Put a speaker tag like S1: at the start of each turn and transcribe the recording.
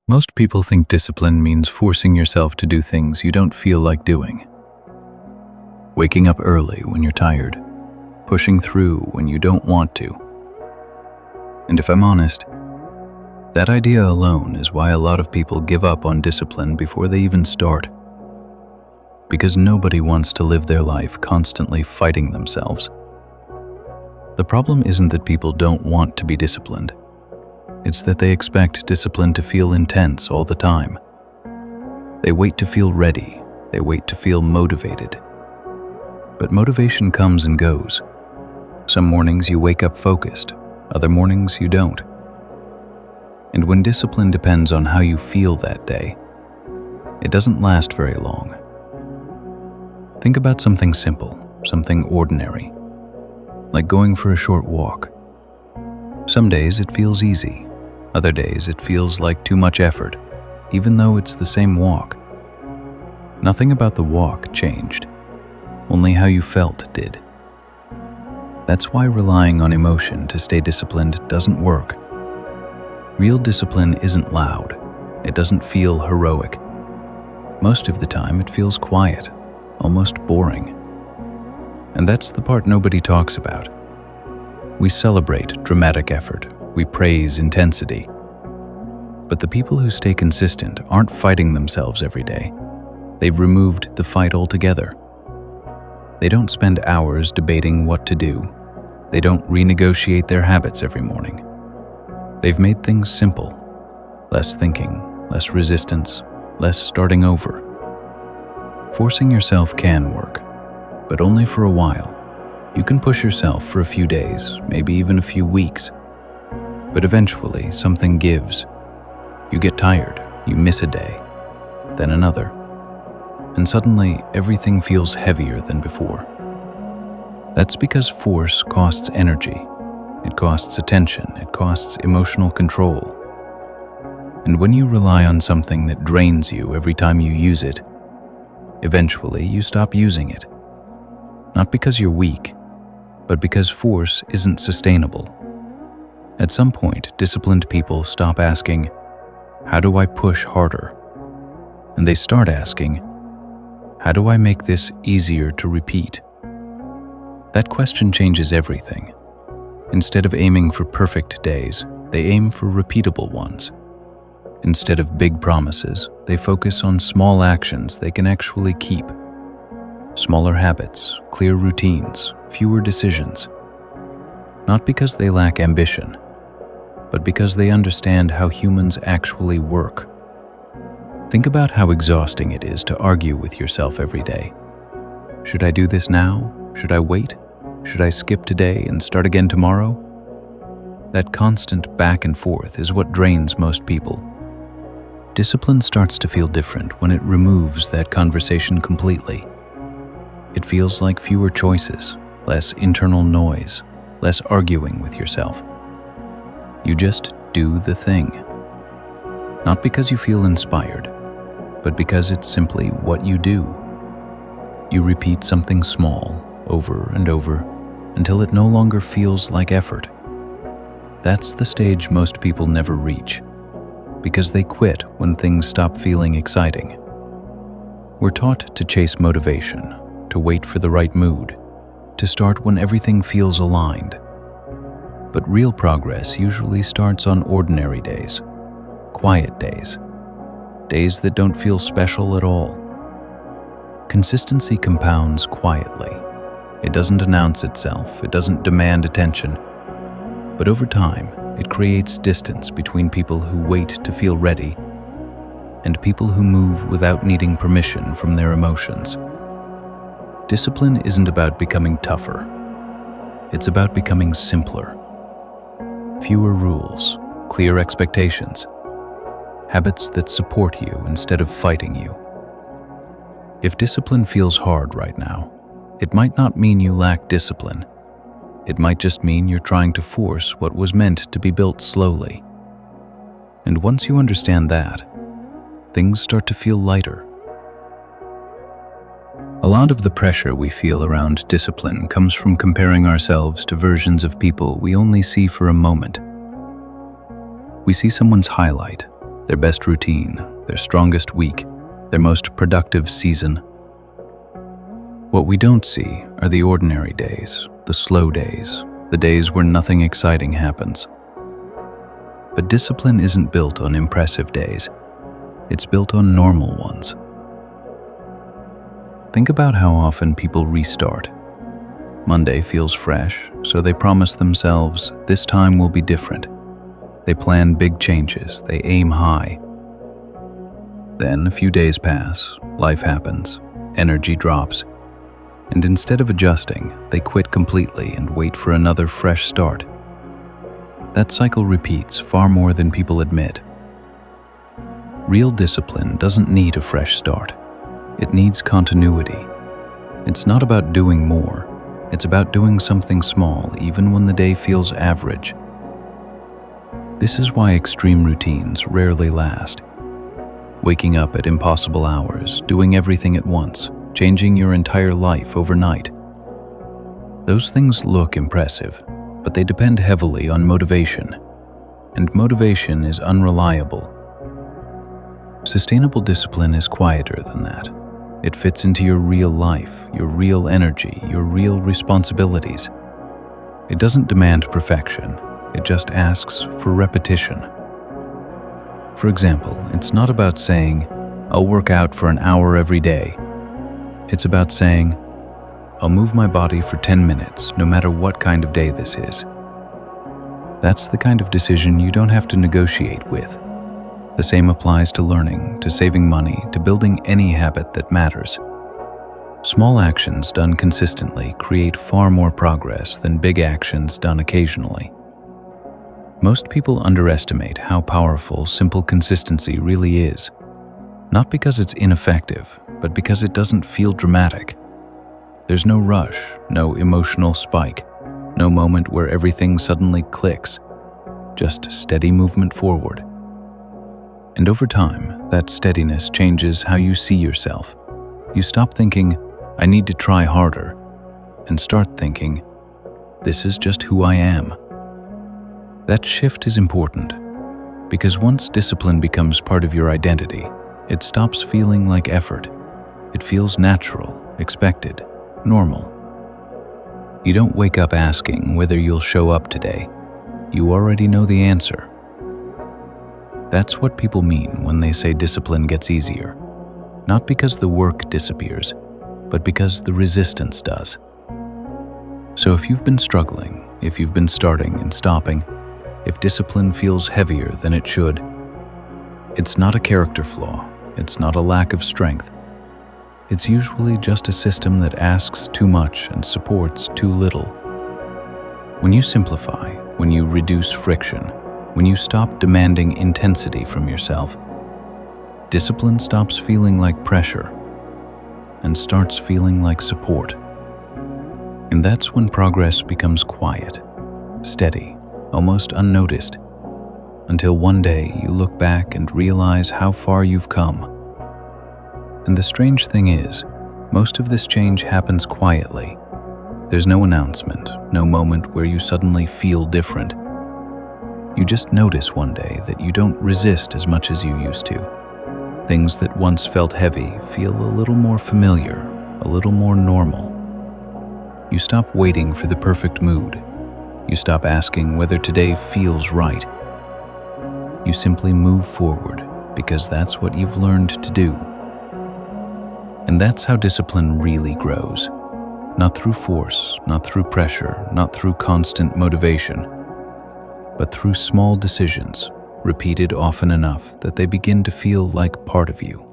S1: Most people think discipline means forcing yourself to do things you don't feel like doing. Waking up early when you're tired, pushing through when you don't want to. And if I'm honest, that idea alone is why a lot of people give up on discipline before they even start. Because nobody wants to live their life constantly fighting themselves. The problem isn't that people don't want to be disciplined. It's that they expect discipline to feel intense all the time. They wait to feel ready. They wait to feel motivated. But motivation comes and goes. Some mornings you wake up focused, other mornings you don't. And when discipline depends on how you feel that day, it doesn't last very long. Think about something simple, something ordinary, like going for a short walk. Some days it feels easy. Other days it feels like too much effort, even though it's the same walk. Nothing about the walk changed, only how you felt did. That's why relying on emotion to stay disciplined doesn't work. Real discipline isn't loud. It doesn't feel heroic. Most of the time it feels quiet, almost boring. And that's the part nobody talks about. We celebrate dramatic effort. We praise intensity. But the people who stay consistent aren't fighting themselves every day. They've removed the fight altogether. They don't spend hours debating what to do. They don't renegotiate their habits every morning. They've made things simple. Less thinking, less resistance, less starting over. Forcing yourself can work, but only for a while. You can push yourself for a few days, maybe even a few weeks. But eventually, something gives. You get tired, you miss a day, then another. And suddenly, everything feels heavier than before. That's because force costs energy. It costs attention, it costs emotional control. And when you rely on something that drains you every time you use it, eventually you stop using it. Not because you're weak, but because force isn't sustainable. At some point, disciplined people stop asking, "How do I push harder?" And they start asking, "How do I make this easier to repeat?" That question changes everything. Instead of aiming for perfect days, they aim for repeatable ones. Instead of big promises, they focus on small actions they can actually keep. Smaller habits, clear routines, fewer decisions. Not because they lack ambition, but because they understand how humans actually work. Think about how exhausting it is to argue with yourself every day. Should I do this now? Should I wait? Should I skip today and start again tomorrow? That constant back and forth is what drains most people. Discipline starts to feel different when it removes that conversation completely. It feels like fewer choices, less internal noise, less arguing with yourself. You just do the thing. Not because you feel inspired, but because it's simply what you do. You repeat something small over and over until it no longer feels like effort. That's the stage most people never reach, because they quit when things stop feeling exciting. We're taught to chase motivation, to wait for the right mood, to start when everything feels aligned. But real progress usually starts on ordinary days, quiet days, days that don't feel special at all. Consistency compounds quietly. It doesn't announce itself, it doesn't demand attention. But over time, it creates distance between people who wait to feel ready and people who move without needing permission from their emotions. Discipline isn't about becoming tougher. It's about becoming simpler. Fewer rules, clear expectations, habits that support you instead of fighting you. If discipline feels hard right now, it might not mean you lack discipline. It might just mean you're trying to force what was meant to be built slowly. And once you understand that, things start to feel lighter. A lot of the pressure we feel around discipline comes from comparing ourselves to versions of people we only see for a moment. We see someone's highlight, their best routine, their strongest week, their most productive season. What we don't see are the ordinary days, the slow days, the days where nothing exciting happens. But discipline isn't built on impressive days. It's built on normal ones. Think about how often people restart. Monday feels fresh, so they promise themselves, this time will be different. They plan big changes, they aim high. Then a few days pass, life happens, energy drops, and instead of adjusting, they quit completely and wait for another fresh start. That cycle repeats far more than people admit. Real discipline doesn't need a fresh start. It needs continuity. It's not about doing more. It's about doing something small even when the day feels average. This is why extreme routines rarely last. Waking up at impossible hours, doing everything at once, changing your entire life overnight. Those things look impressive, but they depend heavily on motivation, and motivation is unreliable. Sustainable discipline is quieter than that. It fits into your real life, your real energy, your real responsibilities. It doesn't demand perfection, it just asks for repetition. For example, it's not about saying, I'll work out for an hour every day. It's about saying, I'll move my body for 10 minutes, no matter what kind of day this is. That's the kind of decision you don't have to negotiate with. The same applies to learning, to saving money, to building any habit that matters. Small actions done consistently create far more progress than big actions done occasionally. Most people underestimate how powerful simple consistency really is. Not because it's ineffective, but because it doesn't feel dramatic. There's no rush, no emotional spike, no moment where everything suddenly clicks, just steady movement forward. And over time, that steadiness changes how you see yourself. You stop thinking, I need to try harder, and start thinking, this is just who I am. That shift is important, because once discipline becomes part of your identity, it stops feeling like effort. It feels natural, expected, normal. You don't wake up asking whether you'll show up today. You already know the answer. That's what people mean when they say discipline gets easier. Not because the work disappears, but because the resistance does. So if you've been struggling, if you've been starting and stopping, if discipline feels heavier than it should, it's not a character flaw. It's not a lack of strength. It's usually just a system that asks too much and supports too little. When you simplify, when you reduce friction, when you stop demanding intensity from yourself, discipline stops feeling like pressure and starts feeling like support. And that's when progress becomes quiet, steady, almost unnoticed, until one day you look back and realize how far you've come. And the strange thing is, most of this change happens quietly. There's no announcement, no moment where you suddenly feel different. You just notice one day that you don't resist as much as you used to. Things that once felt heavy feel a little more familiar, a little more normal. You stop waiting for the perfect mood. You stop asking whether today feels right. You simply move forward because that's what you've learned to do. And that's how discipline really grows. Not through force, not through pressure, not through constant motivation, but through small decisions, repeated often enough that they begin to feel like part of you.